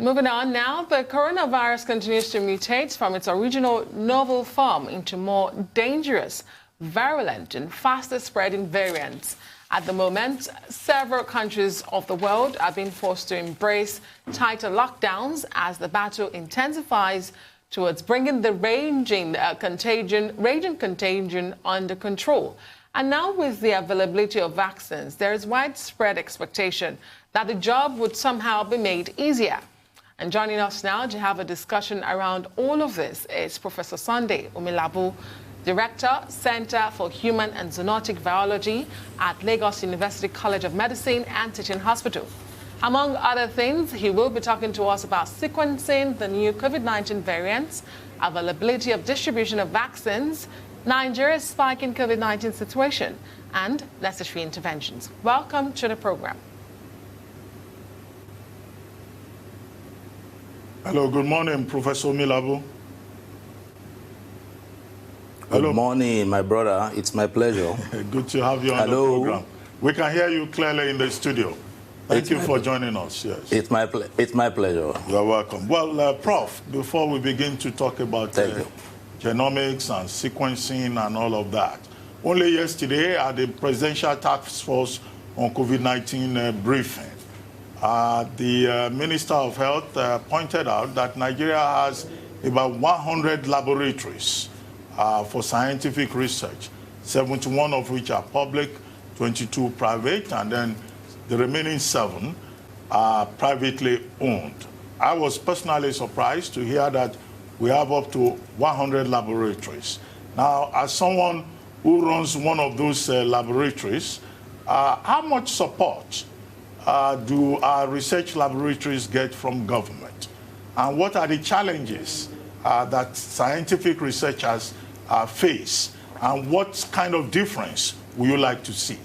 Moving on now, the coronavirus continues to mutate from its original novel form into more dangerous, virulent, and faster spreading variants. At the moment, several countries of the world are being forced to embrace tighter lockdowns as the battle intensifies towards bringing the raging contagion under control. And now with the availability of vaccines, there is widespread expectation that the job would somehow be made easier. And joining us now to have a discussion around all of this is Professor Sunday Omilabu, Director, Center for Human and Zoonotic Virology at Lagos University College of Medicine and Teaching Hospital. Among other things, he will be talking to us about sequencing the new COVID-19 variants, availability of distribution of vaccines, Nigeria's spike in COVID-19 situation, and necessary interventions. Welcome to the program. Hello, good morning, Professor Omilabu. Hello. Good morning, my brother. It's my pleasure. Good to have you on the program. We can hear you clearly in the studio. Thank you for joining us. Yes, it's my pleasure. You're welcome. Well, Prof, before we begin to talk about genomics and sequencing and all of that, only yesterday at the Presidential Task Force on COVID-19 briefing, the Minister of Health pointed out that Nigeria has about 100 laboratories for scientific research, 71 of which are public, 22 private, and then the remaining 7 are privately owned. I was personally surprised to hear that we have up to 100 laboratories. Now, as someone who runs one of those laboratories, how much support do our research laboratories get from government? And what are the challenges that scientific researchers face? And what kind of difference would you like to see?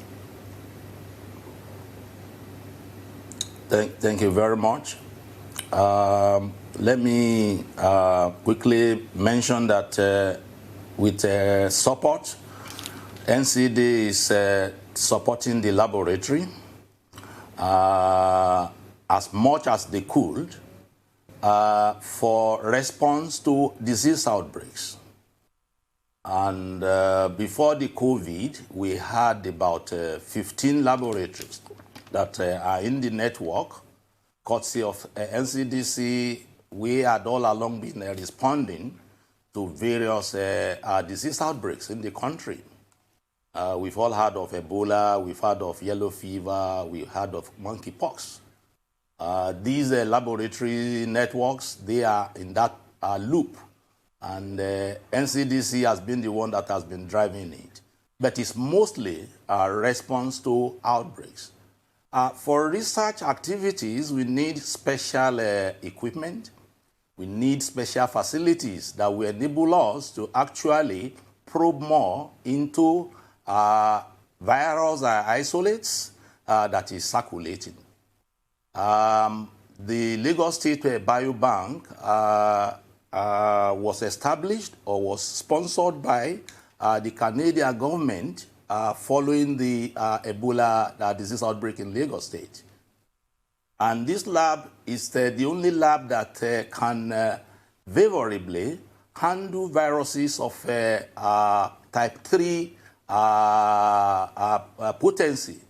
Thank you very much. Let me quickly mention that with support, NCD is supporting the laboratory as much as they could for response to disease outbreaks. And before the COVID, we had about 15 laboratories that are in the network. Courtesy of NCDC, we had all along been responding to various disease outbreaks in the country. We've all heard of Ebola, we've heard of yellow fever, we've heard of monkeypox. These laboratory networks, they are in that loop, and NCDC has been the one that has been driving it. But it's mostly a response to outbreaks. For research activities, we need special equipment. We need special facilities that will enable us to actually probe more into virus isolates that is circulating. The Lagos State Biobank was established or was sponsored by the Canadian government following the Ebola disease outbreak in Lagos State. And this lab is the only lab that can favorably handle viruses of type 3 potency.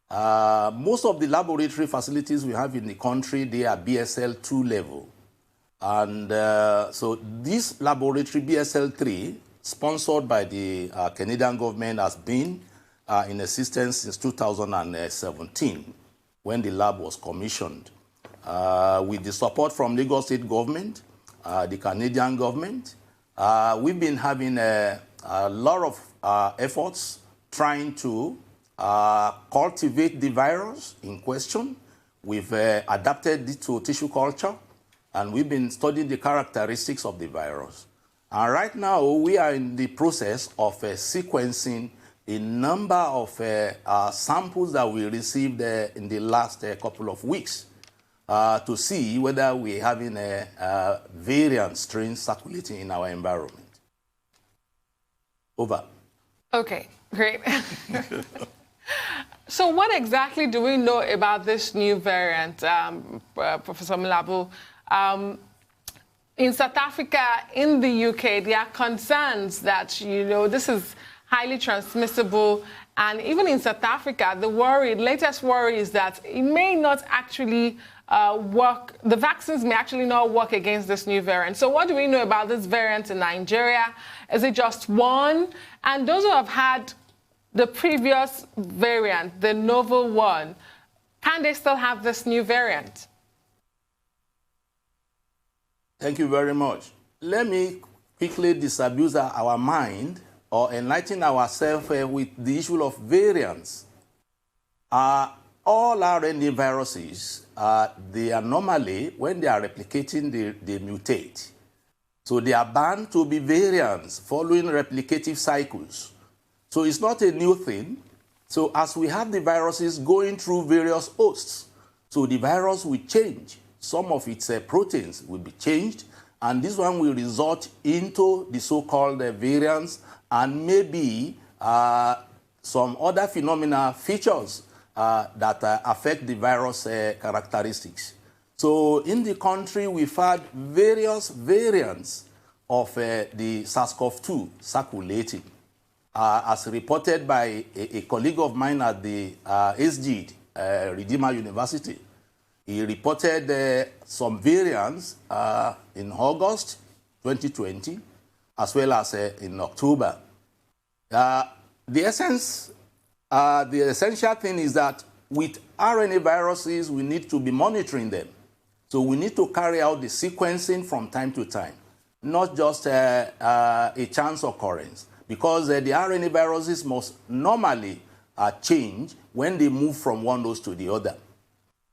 Most of the laboratory facilities we have in the country, they are BSL 2 level. And so this laboratory, BSL 3, sponsored by the Canadian government, has been in existence since 2017, when the lab was commissioned. With the support from Lagos State government, the Canadian government, we've been having a lot of efforts trying to cultivate the virus in question. We've adapted it to tissue culture, and we've been studying the characteristics of the virus. And right now, we are in the process of sequencing a number of samples that we received in the last couple of weeks to see whether we're having a variant strain circulating in our environment. Over. Okay, great. So what exactly do we know about this new variant, Professor Omilabu? In South Africa, in the UK, there are concerns that, this is highly transmissible. And even in South Africa, the latest worry is that it may not actually work. The vaccines may actually not work against this new variant. So what do we know about this variant in Nigeria? Is it just one? And those who have had the previous variant, the novel one, can they still have this new variant? Thank you very much. Let me quickly disabuse our mind or enlighten ourselves with the issue of variants. All RNA viruses, they are normally, when they are replicating, they mutate. So they are bound to be variants following replicative cycles. So it's not a new thing. So as we have the viruses going through various hosts, so the virus will change. Some of its proteins will be changed, and this one will result into the so-called variants and maybe some other phenomena, features that affect the virus characteristics. So in the country, we've had various variants of the SARS-CoV-2 circulating. As reported by a colleague of mine at the SGID, Redeemer University. He reported some variants in August 2020, as well as in October. The essential thing is that with RNA viruses, we need to be monitoring them. So we need to carry out the sequencing from time to time, not just a chance occurrence, because the RNA viruses must normally change when they move from one dose to the other.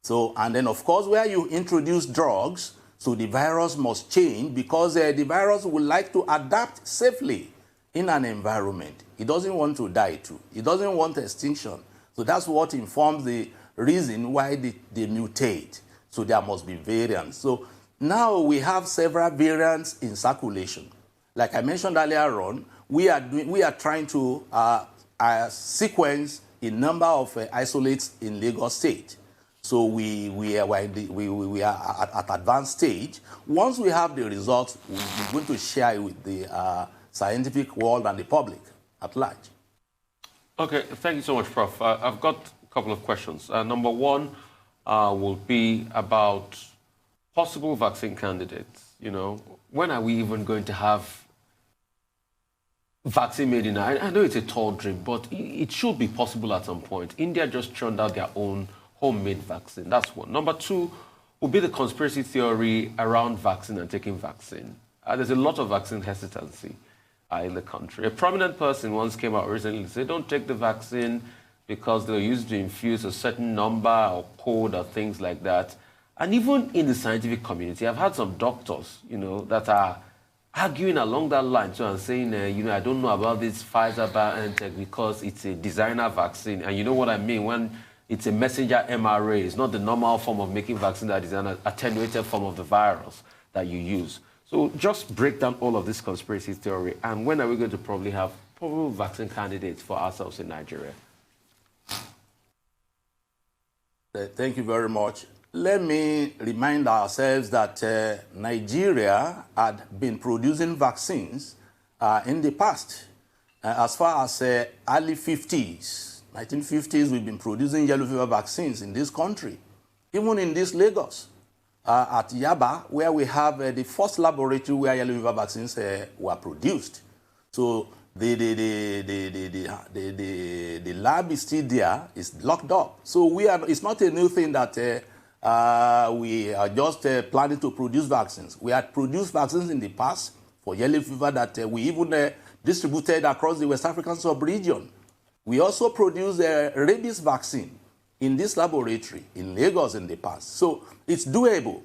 So, and then of course, where you introduce drugs, so the virus must change because the virus would like to adapt safely in an environment. It doesn't want to die too. It doesn't want extinction. So that's what informs the reason why they mutate. So there must be variants. So now we have several variants in circulation. Like I mentioned earlier on, we are trying to sequence a number of isolates in Lagos State. So we are at advanced stage. Once we have the results, we're going to share it with the scientific world and the public at large. Okay, thank you so much, Prof. I've got a couple of questions. Number one will be about possible vaccine candidates. When are we even going to have vaccine made in? I know it's a tall dream, but it should be possible at some point. India just churned out their own homemade vaccine. That's one. Number two will be the conspiracy theory around vaccine and taking vaccine. There's a lot of vaccine hesitancy in the country. A prominent person once came out recently and said, don't take the vaccine because they're used to infuse a certain number or code or things like that. And even in the scientific community, I've had some doctors, that are arguing along that line too and saying, I don't know about this Pfizer BioNTech because it's a designer vaccine. And you know what I mean when it's a messenger mRNA. It's not the normal form of making vaccine that is an attenuated form of the virus that you use. So just break down all of this conspiracy theory. And when are we going to probably have probable vaccine candidates for ourselves in Nigeria? Thank you very much. Let me remind ourselves that Nigeria had been producing vaccines in the past. As far as early 50s, 1950s, we've been producing yellow fever vaccines in this country, even in this Lagos, at Yaba, where we have the first laboratory where yellow fever vaccines were produced. So the lab is still there, it's locked up. So it's not a new thing that we are just planning to produce vaccines. We had produced vaccines in the past for yellow fever that we even distributed across the West African sub-region. We also produced a rabies vaccine in this laboratory in Lagos in the past. So it's doable.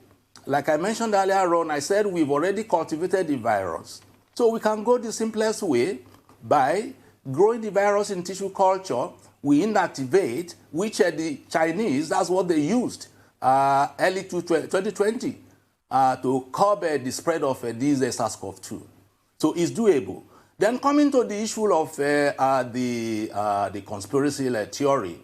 Like I mentioned earlier on, I said we've already cultivated the virus. So we can go the simplest way by growing the virus in tissue culture. We inactivate, which the Chinese, that's what they used early 2020 to curb the spread of this SARS-CoV-2. So it's doable. Then coming to the issue of the conspiracy theory,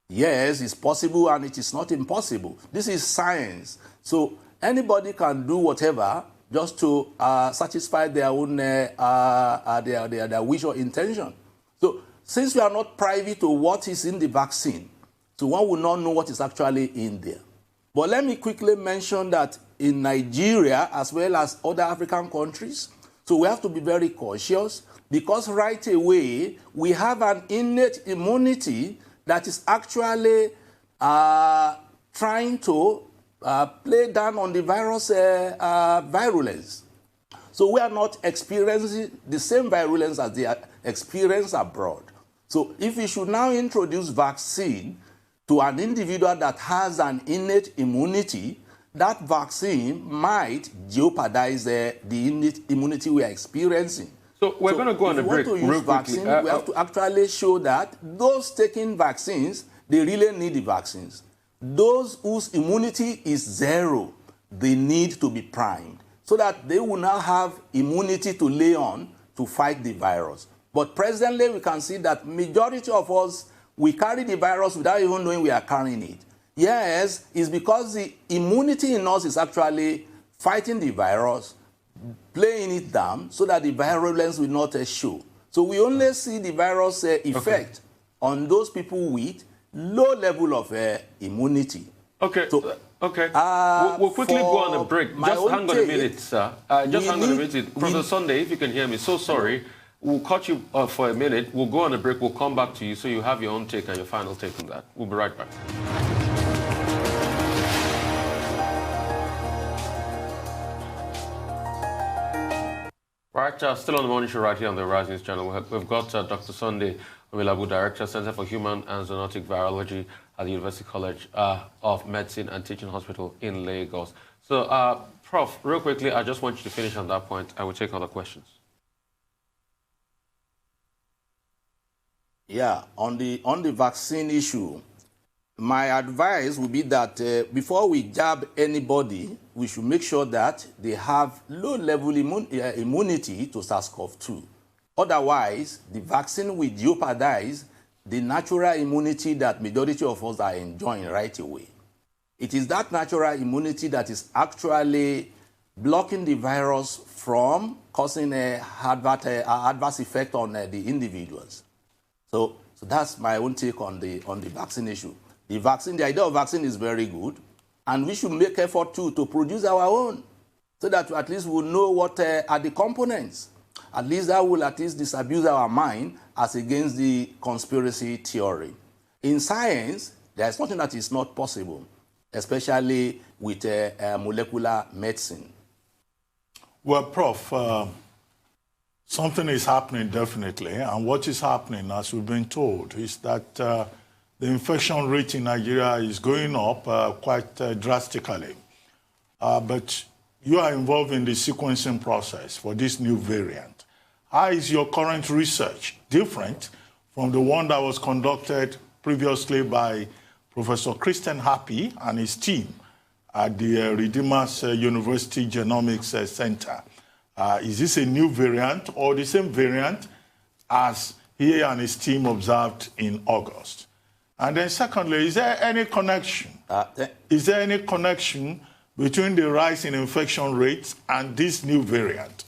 Yes, it's possible and it is not impossible. This is science. So anybody can do whatever just to satisfy their own their wish or intention. So since we are not privy to what is in the vaccine, so one will not know what is actually in there. But let me quickly mention that in Nigeria, as well as other African countries, so we have to be very cautious because right away, we have an innate immunity that is actually trying to play down on the virus virulence. So we are not experiencing the same virulence as they experience abroad. So if we should now introduce vaccine to an individual that has an innate immunity, that vaccine might jeopardize the innate immunity we are experiencing. So we're going to go on a break real quickly. We have to actually show that those taking vaccines, they really need the vaccines. Those whose immunity is zero, they need to be primed so that they will now have immunity to lay on to fight the virus. But presently, we can see that majority of us, we carry the virus without even knowing we are carrying it. Yes, it's because the immunity in us is actually fighting the virus, playing it down so that the virulence will not show. So we only see the virus effect on those people with low level of immunity. Okay, so, okay. We'll quickly go on a break. Just hang on a minute, sir. Just hang on a minute. Professor Sunday, if you can hear me, so sorry. We'll cut you for a minute. We'll go on a break. We'll come back to you so you have your own take and your final take on that. We'll be right back. Right, still on the morning show right here on the Rise News channel. We've got Dr. Sunday Omilabu, Director, Center for Human and Zoonotic Virology at the University College of Medicine and Teaching Hospital in Lagos. So, Prof, real quickly, I just want you to finish on that point. I will take other questions. Yeah, on the vaccine issue, my advice would be that before we jab anybody, we should make sure that they have low-level immunity to SARS-CoV-2. Otherwise, the vaccine will jeopardize the natural immunity that majority of us are enjoying right away. It is that natural immunity that is actually blocking the virus from causing an adverse effect on the individuals. So that's my own take on the vaccine issue. The idea of vaccine is very good, and we should make effort too to produce our own, so that at least we'll know what are the components. At least that will at least disabuse our mind as against the conspiracy theory. In science, there is nothing that is not possible, especially with molecular medicine. Well, Prof, something is happening definitely, and what is happening, as we've been told, is that the infection rate in Nigeria is going up quite drastically. But you are involved in the sequencing process for this new variant. How is your current research different from the one that was conducted previously by Professor Christian Happy and his team at the Redeemers University Genomics Center? Is this a new variant or the same variant as he and his team observed in August? And then secondly, is there any connection? Is there any connection between the rise in infection rates and this new variant?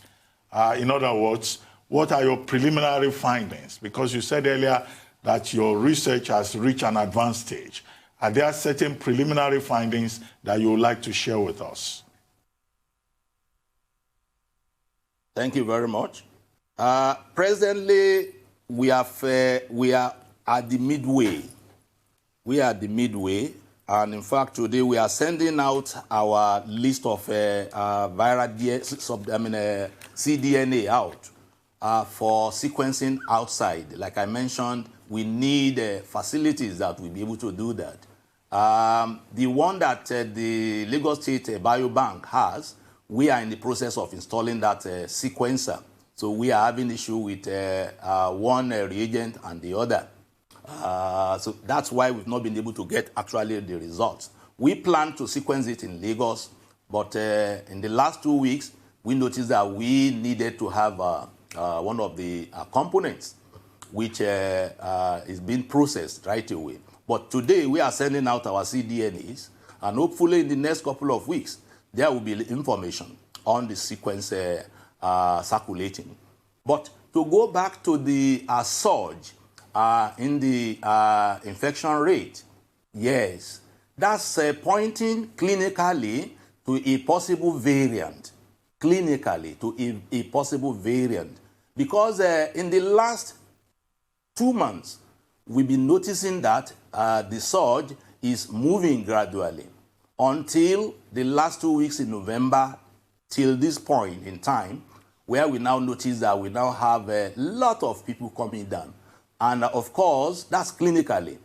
In other words, what are your preliminary findings? Because you said earlier that your research has reached an advanced stage. Are there certain preliminary findings that you would like to share with us? Thank you very much. Presently, we are at the midway. We are at the midway, and in fact, today we are sending out our list of cDNA out for sequencing outside. Like I mentioned, we need facilities that will be able to do that. The one that the Lagos State Biobank has, we are in the process of installing that sequencer. So we are having issue with one reagent and the other. So that's why we've not been able to get actually the results. We plan to sequence it in Lagos, but in the last 2 weeks, we noticed that we needed to have one of the components which is being processed right away. But today, we are sending out our cDNAs, and hopefully in the next couple of weeks, there will be information on the sequence circulating. But to go back to the surge in the infection rate, yes, that's pointing clinically to a possible variant. Clinically to a possible variant. Because in the last 2 months, we've been noticing that the surge is moving gradually until the last 2 weeks in November, till this point in time, where we now notice that we now have a lot of people coming down. And of course, that's clinically.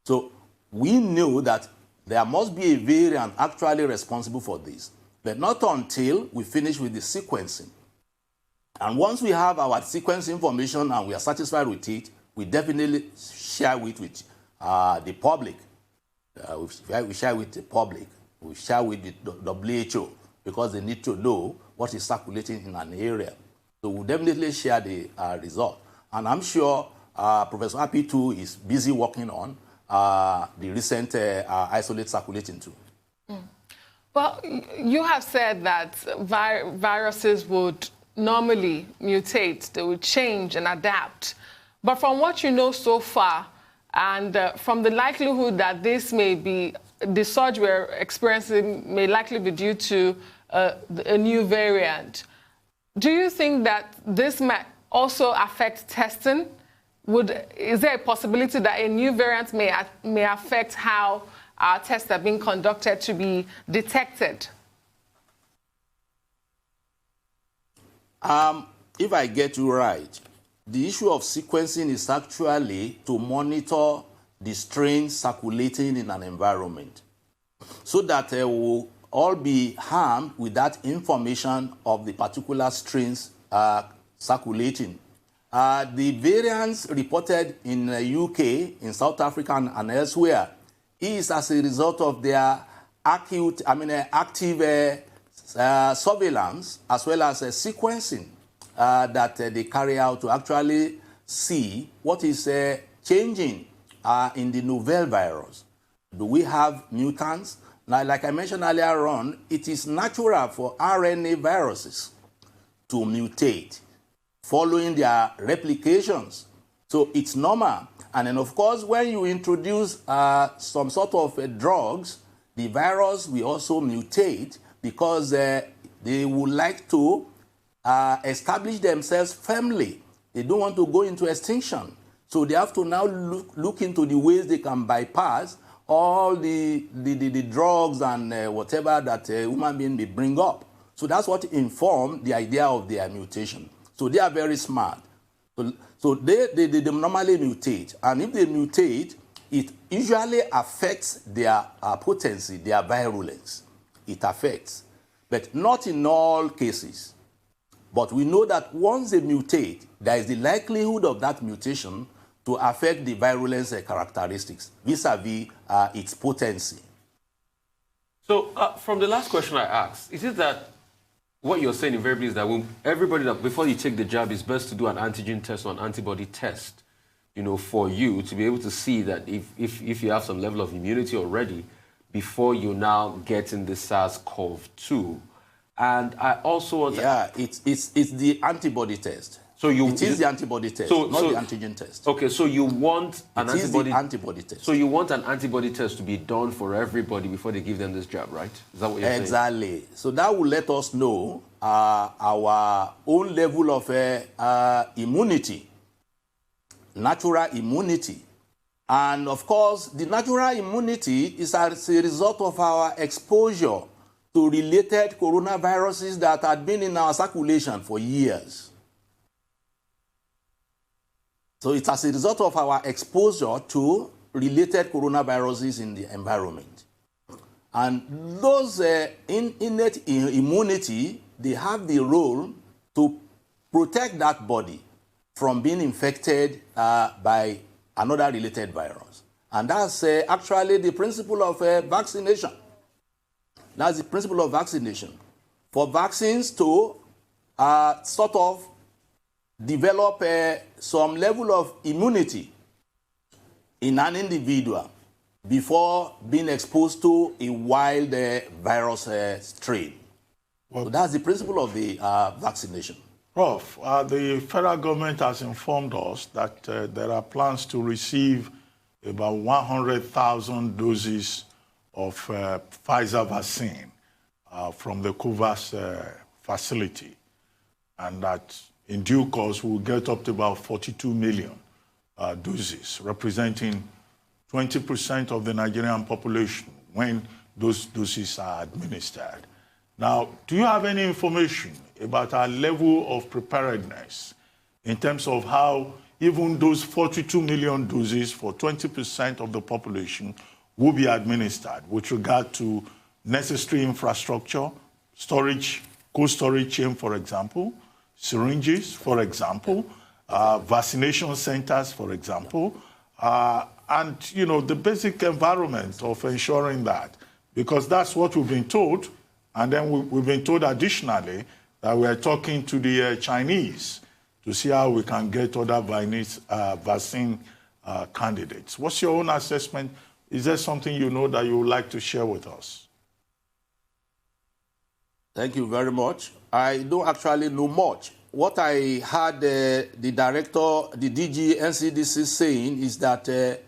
So we know that there must be a variant actually responsible for this, but not until we finish with the sequencing. And once we have our sequence information and we are satisfied with it, we definitely share it with the public. We share with the public. We share with the WHO because they need to know what is circulating in an area. So we'll definitely share the result. And I'm sure Professor Happy too is busy working on the recent isolate circulating too. Well, you have said that viruses would normally mutate, they would change and adapt. But from what you know so far, and from the likelihood that this may be, the surge we're experiencing may likely be due to a new variant, do you think that this might also affect testing? Is there a possibility that a new variant may affect how our tests are being conducted to be detected? If I get you right, the issue of sequencing is actually to monitor the strains circulating in an environment so that they will all be harmed with that information of the particular strains circulating. The variants reported in the UK, in South Africa, and elsewhere is as a result of their active surveillance as well as sequencing that they carry out to actually see what is changing in the novel virus. Do we have mutants? Now, like I mentioned earlier on, it is natural for RNA viruses to mutate following their replications. So it's normal. And then, of course, when you introduce some sort of drugs, the virus will also mutate because they would like to establish themselves firmly. They don't want to go into extinction. So they have to now look into the ways they can bypass all the drugs and whatever that a human being may bring up. So that's what informed the idea of their mutation. So they are very smart. So they normally mutate. And if they mutate, it usually affects their potency, their virulence. It affects. But not in all cases. But we know that once they mutate, there is the likelihood of that mutation to affect the virulence characteristics vis-a-vis its potency. So from the last question I asked, is it that what you're saying invariably is that when everybody that before you take the jab, it's best to do an antigen test or an antibody test, you know, for you to be able to see that if you have some level of immunity already before you now get in the SARS-CoV-2. And I also want to... it's the antibody test. So it is the antibody test, not the antigen test. Okay, so you want an antibody... It is the antibody test. So you want an antibody test to be done for everybody before they give them this jab, right? Is that what you're saying? Exactly. So that will let us know our own level of immunity, natural immunity. And of course, the natural immunity is as a result of our exposure to related coronaviruses that had been in our circulation for years. So it's as a result of our exposure to related coronaviruses in the environment. And those innate immunity, they have the role to protect that body from being infected by another related virus. And that's actually the principle of vaccination. That's the principle of vaccination. For vaccines to sort of develop some level of immunity in an individual, before being exposed to a wild virus strain. Well, so that's the principle of the vaccination. Prof, the federal government has informed us that there are plans to receive about 100,000 doses of Pfizer vaccine from the COVAX facility, and that in due course we'll get up to about 42 million doses, representing 20% of the Nigerian population when those doses are administered. Now, do you have any information about our level of preparedness in terms of how even those 42 million doses for 20% of the population will be administered with regard to necessary infrastructure, storage, cold storage chain, for example, syringes, for example, vaccination centers, for example, and, you know, the basic environment of ensuring that, because that's what we've been told, and then we've been told additionally that we're talking to the Chinese to see how we can get other vaccine candidates. What's your own assessment? Is there something you know that you would like to share with us? Thank you very much. I don't actually know much. What I heard the director, the DG NCDC saying is that the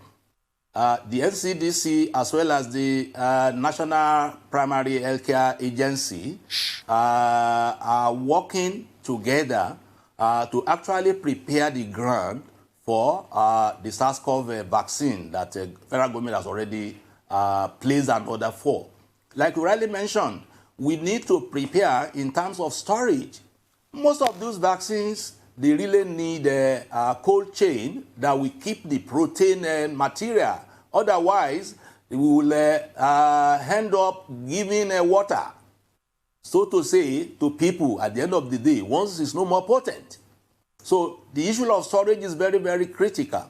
NCDC as well as the National Primary Healthcare Agency are working together to actually prepare the ground for the SARS-CoV vaccine that the federal government has already placed an order for. Like you rightly mentioned, we need to prepare in terms of storage. Most of those vaccines, they really need a cold chain that will keep the protein material. Otherwise, we will end up giving water, so to say, to people at the end of the day, once it's no more potent. So the issue of storage is very, very critical.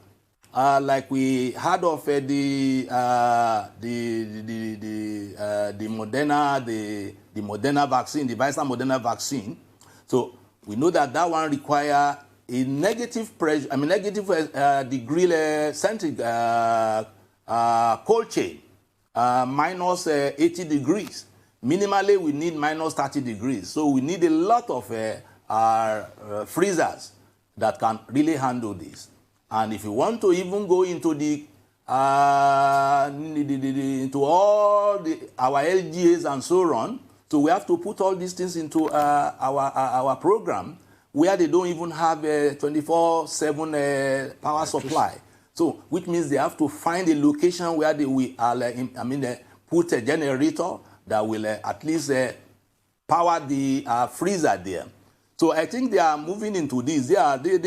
Like we heard of the Moderna vaccine, the Pfizer Moderna vaccine. So we know that that one requires a negative pressure, negative degree centigrade cold chain, minus 80 degrees. Minimally, we need minus 30 degrees. So we need a lot of freezers that can really handle this. And if you want to even go into into all our LGAs and so on, so we have to put all these things into our program where they don't even have a 24/7 power supply. So, which means they have to find a location where they will, put a generator that will at least power the freezer there. So I think they are moving into this. They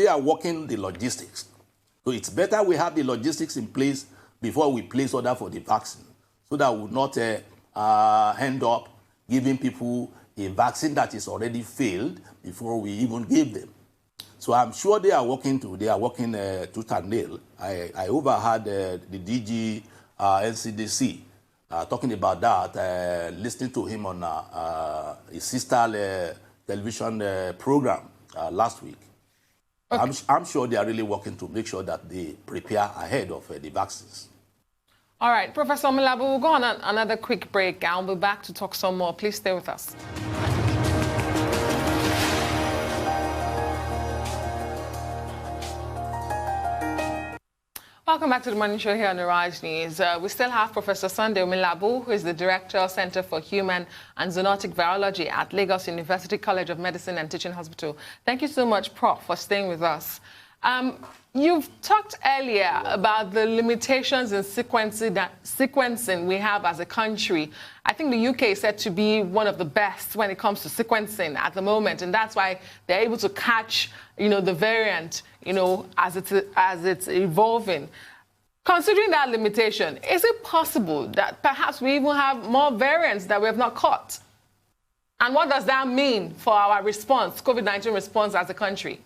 are working the logistics. So it's better we have the logistics in place before we place order for the vaccine, so that we will not end up giving people a vaccine that is already failed before we even give them. So I'm sure they are working tooth and nail. I overheard the DG NCDC talking about that, listening to him on his sister television program last week. Okay. I'm sure they are really working to make sure that they prepare ahead of the vaccines. All right, Professor Omilabu, we'll go on another quick break and we'll be back to talk some more. Please stay with us. Welcome back to the Morning Show here on the Rise News. We still have Professor Sunday Omilabu, who is the Director, Center for Human and Zoonotic Virology at Lagos University College of Medicine and Teaching Hospital. Thank you so much, Prof, for staying with us. You've talked earlier about the limitations in sequencing we have as a country. I think the UK is said to be one of the best when it comes to sequencing at the moment, and that's why they're able to catch, the variant, as it's evolving. Considering that limitation, is it possible that perhaps we even have more variants that we have not caught? And what does that mean for our response, COVID-19 response as a country?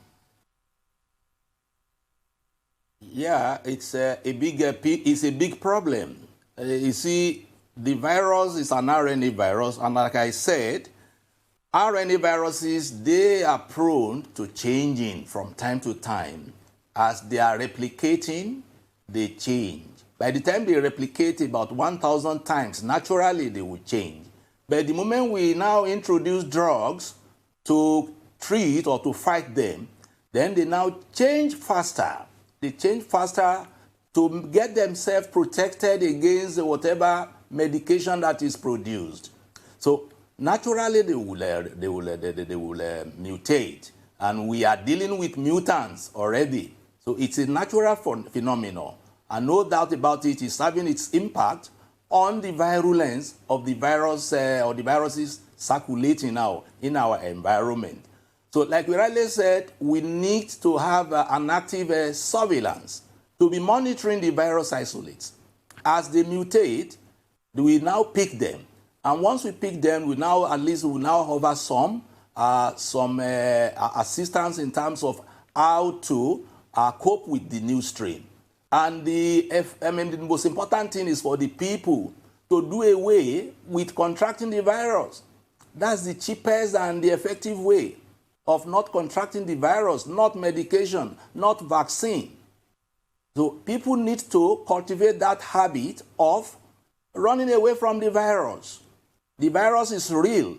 Yeah, it's a big problem. You see, the virus is an RNA virus, and like I said, RNA viruses, they are prone to changing from time to time. As they are replicating, they change. By the time they replicate about 1,000 times, naturally they will change. But the moment we now introduce drugs to treat or to fight them, then they now change faster. They change faster to get themselves protected against whatever medication that is produced. So naturally they will mutate, and we are dealing with mutants already. So it's a natural phenomenon, and no doubt about it is having its impact on the virulence of the virus or the viruses circulating now in our environment. So like we rightly said, we need to have an active surveillance to be monitoring the virus isolates. As they mutate, we now pick them. And once we pick them, we now have some assistance in terms of how to cope with the new strain. And the most important thing is for the people to do away with contracting the virus. That's the cheapest and the effective way of not contracting the virus, not medication, not vaccine. So people need to cultivate that habit of running away from the virus. The virus is real,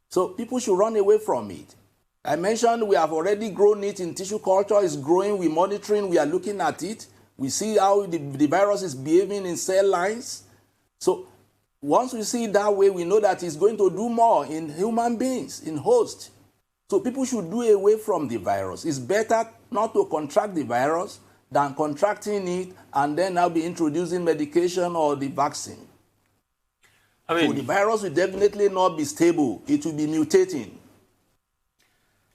so people should run away from it. I mentioned we have already grown it in tissue culture. It's growing, we're monitoring, we are looking at it. We see how the virus is behaving in cell lines. So once we see it that way, we know that it's going to do more in human beings, in hosts. So people should do away from the virus. It's better not to contract the virus than contracting it and then now be introducing medication or the vaccine. So the virus will definitely not be stable. It will be mutating.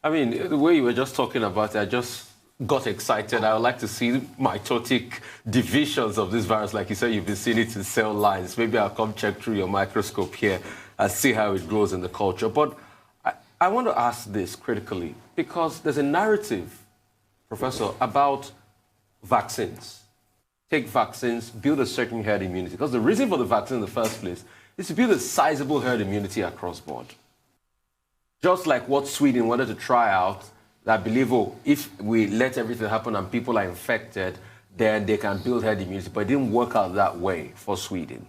I mean, the way you were just talking about it, I just got excited. I would like to see mitotic divisions of this virus. Like you said, you've been seeing it in cell lines. Maybe I'll come check through your microscope here and see how it grows in the culture. But I want to ask this critically, because there's a narrative, Professor, about vaccines. Take vaccines, build a certain herd immunity. Because the reason for the vaccine in the first place is to build a sizable herd immunity across board. Just like what Sweden wanted to try out, that believe, oh, if we let everything happen and people are infected, then they can build herd immunity. But it didn't work out that way for Sweden.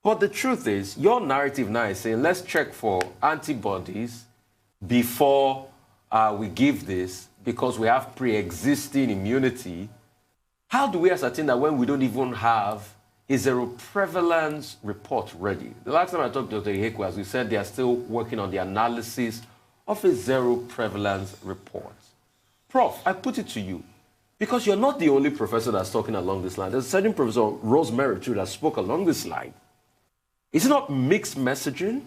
But the truth is, your narrative now is saying, let's check for antibodies before we give this, because we have pre-existing immunity. How do we ascertain that when we don't even have a zero prevalence report ready? The last time I talked to Dr. Ihekwe, as we said, they are still working on the analysis of a zero prevalence report. Prof, I put it to you, because you're not the only professor that's talking along this line. There's a certain Professor Rosemary, too, that spoke along this line. Is it not mixed messaging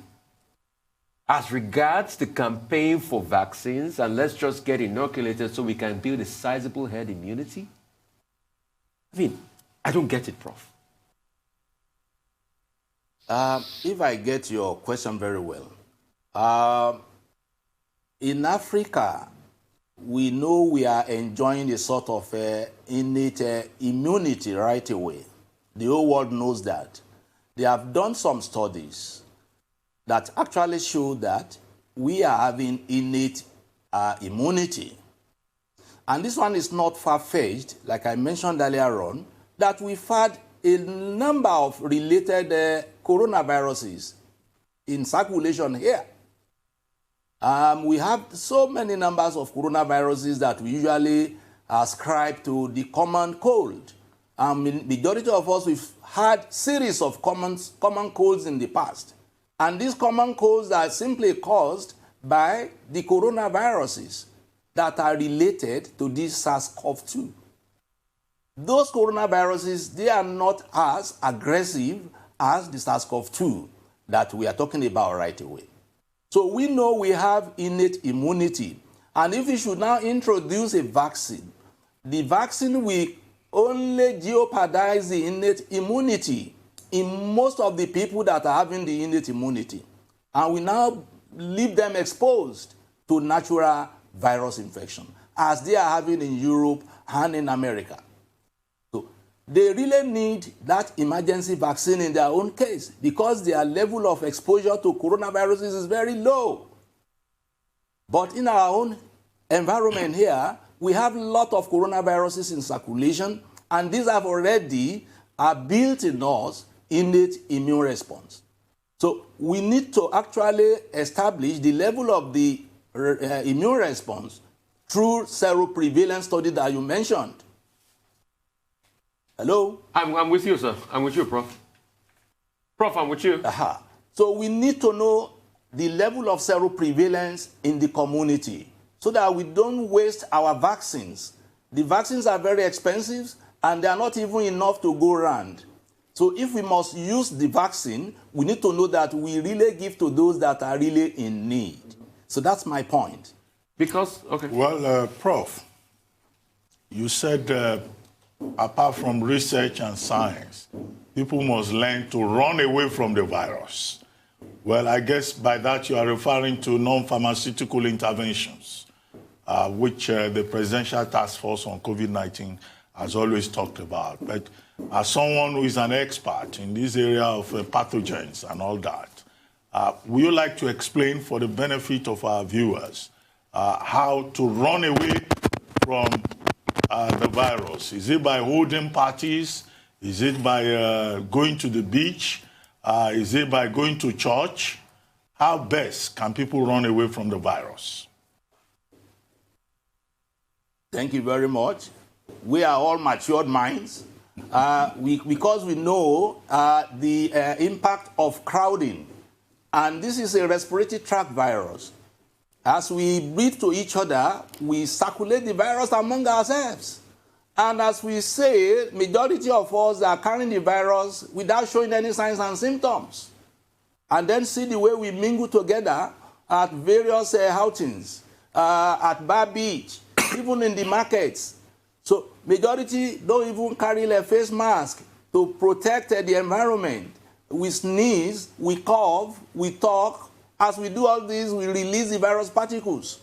as regards the campaign for vaccines and let's just get inoculated so we can build a sizable herd immunity? I mean, I don't get it, Prof. If I get your question very well, in Africa, we know we are enjoying a sort of innate immunity right away. The whole world knows that. They have done some studies that actually show that we are having innate immunity. And this one is not far-fetched, like I mentioned earlier on, that we've had a number of related coronaviruses in circulation here. We have so many numbers of coronaviruses that we usually ascribe to the common cold. Majority of us, we've had series of common colds in the past. And these common colds are simply caused by the coronaviruses that are related to this SARS-CoV-2. Those coronaviruses, they are not as aggressive as the SARS-CoV-2 that we are talking about right away. So we know we have innate immunity. And if we should now introduce a vaccine, the vaccine will only jeopardize the innate immunity in most of the people that are having the innate immunity. And we now leave them exposed to natural virus infection, as they are having in Europe and in America. So they really need that emergency vaccine in their own case because their level of exposure to coronaviruses is very low. But in our own environment here, we have a lot of coronaviruses in circulation, And these have already built in us innate immune response. So we need to actually establish the level of the immune response through seroprevalence study that you mentioned. Hello? I'm with you, sir. I'm with you, Prof. Prof, I'm with you. So we need to know the level of seroprevalence in the community so that we don't waste our vaccines. The vaccines are very expensive and they are not even enough to go around. So if we must use the vaccine, we need to know that we really give to those that are really in need. So that's my point. Because, okay. Well, Prof, you said apart from research and science, people must learn to run away from the virus. Well, I guess by that you are referring to non-pharmaceutical interventions, which the Presidential Task Force on COVID-19 has always talked about. But as someone who is an expert in this area of pathogens and all that, would you like to explain for the benefit of our viewers how to run away from the virus? Is it by holding parties? Is it by going to the beach? Is it by going to church? How best can people run away from the virus? Thank you very much. We are all matured minds because we know the impact of crowding. And this is a respiratory tract virus. As we breathe to each other, we circulate the virus among ourselves. And as we say, majority of us are carrying the virus without showing any signs and symptoms. And then see the way we mingle together at various outings, at Bar Beach, even in the markets. So majority don't even carry a face mask to protect the environment. We sneeze, we cough, we talk. As we do all this, we release the virus particles.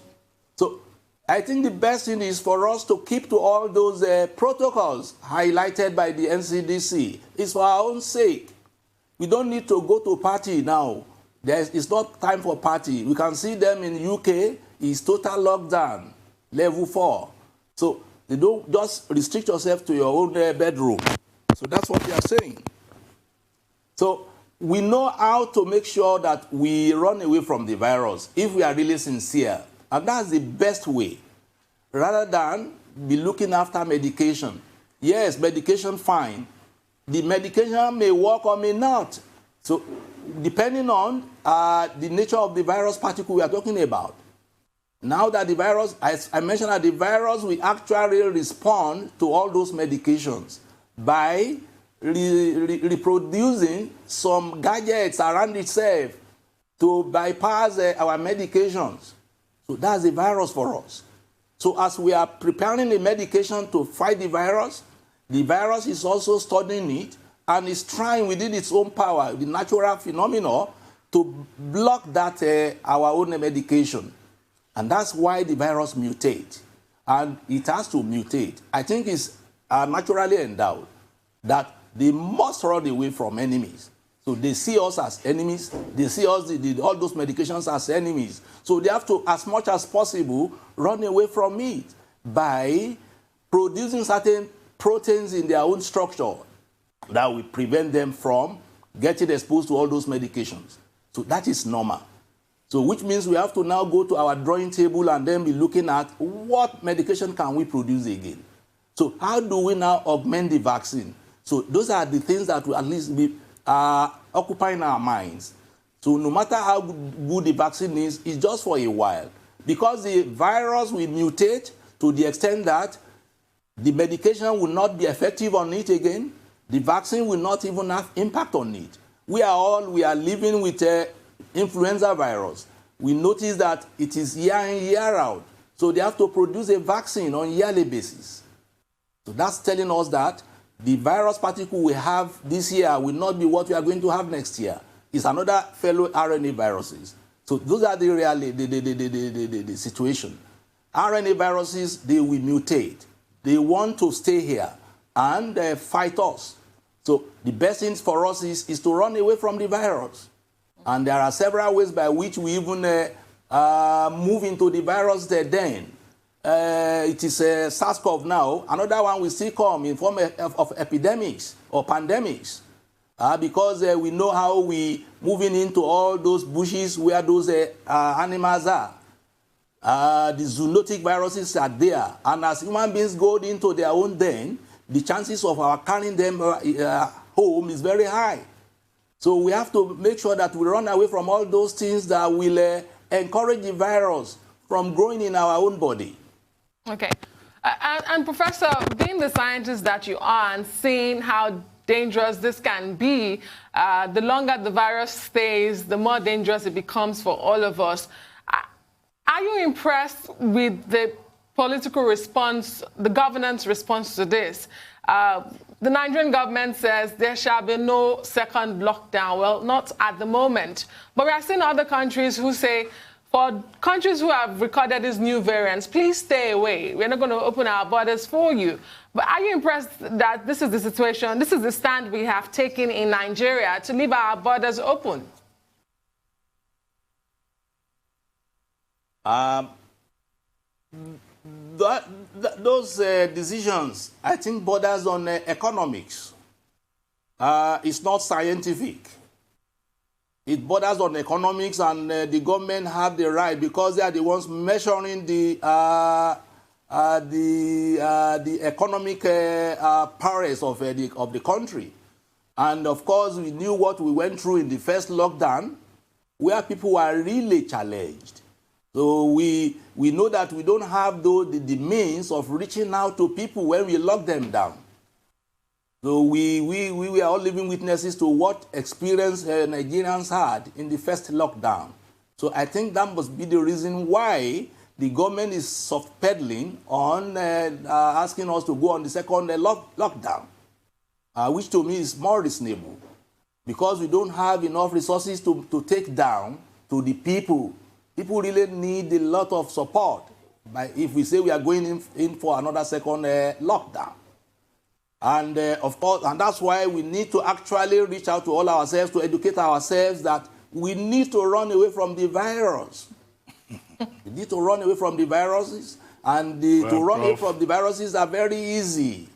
So I think the best thing is for us to keep to all those protocols highlighted by the NCDC. It's for our own sake. We don't need to go to party now. It's not time for party. We can see them in UK. It's total lockdown, level 4. So they don't just restrict yourself to your own bedroom. So that's what they are saying. So we know how to make sure that we run away from the virus if we are really sincere. And that's the best way, rather than be looking after medication. Yes, medication, fine. The medication may work or may not. So depending on the nature of the virus particle we are talking about. Now that the virus, as I mentioned, that the virus will actually respond to all those medications by reproducing some gadgets around itself to bypass our medications. So that's the virus for us. So as we are preparing the medication to fight the virus is also studying it and is trying within its own power, the natural phenomena, to block that our own medication. And that's why the virus mutates. And it has to mutate. I think it's naturally endowed that they must run away from enemies. So they see us as enemies. They see us, all those medications as enemies. So they have to, as much as possible, run away from it by producing certain proteins in their own structure that will prevent them from getting exposed to all those medications. So that is normal. So which means we have to now go to our drawing table and then be looking at what medication can we produce again. So how do we now augment the vaccine? So those are the things that will at least be occupying our minds. So no matter how good the vaccine is, it's just for a while. Because the virus will mutate to the extent that the medication will not be effective on it again. The vaccine will not even have impact on it. We are living with influenza virus. We notice that it is year in, year out. So they have to produce a vaccine on a yearly basis. So that's telling us that the virus particle we have this year will not be what we are going to have next year. It's another fellow RNA viruses. So those are the situation. RNA viruses, they will mutate. They want to stay here and fight us. So the best thing for us is to run away from the virus. And there are several ways by which we even move into the virus den. it is SARS-CoV now. Another one will still come in form of epidemics or pandemics. Because we know how we moving into all those bushes where those animals are. The zoonotic viruses are there. And as human beings go into their own den, the chances of our carrying them home is very high. So we have to make sure that we run away from all those things that will encourage the virus from growing in our own body. Okay. And Professor, being the scientist that you are and seeing how dangerous this can be, the longer the virus stays, the more dangerous it becomes for all of us. Are you impressed with the political response, the governance response to this? The Nigerian government says there shall be no second lockdown. Well, not at the moment. But we are seeing other countries who say, for countries who have recorded these new variants, please stay away. We're not going to open our borders for you. But are you impressed that this is the situation, this is the stand we have taken in Nigeria to leave our borders open? Those decisions, I think, borders on economics. It's not scientific. It borders on economics, and the government have the right, because they are the ones measuring the economic prowess of the country. And of course, we knew what we went through in the first lockdown, where people were really challenged. So we know that we don't have the means of reaching out to people when we lock them down. So we were all living witnesses to what experience Nigerians had in the first lockdown. So I think that must be the reason why the government is soft pedaling on asking us to go on the second lockdown, which to me is more reasonable, because we don't have enough resources to take down to the people. People really need a lot of support if we say we are going in for another second lockdown. And of course, and that's why we need to actually reach out to all ourselves to educate ourselves that we need to run away from the virus. We need to run away from the viruses, and to run away from the viruses are very easy.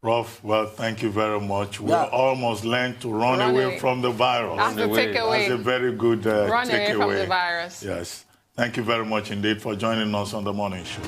Prof, well, thank you very much. We almost learned to run away from the virus. That's the takeaway. That's a very good takeaway. Run away from the virus. Yes. Thank you very much indeed for joining us on the morning show.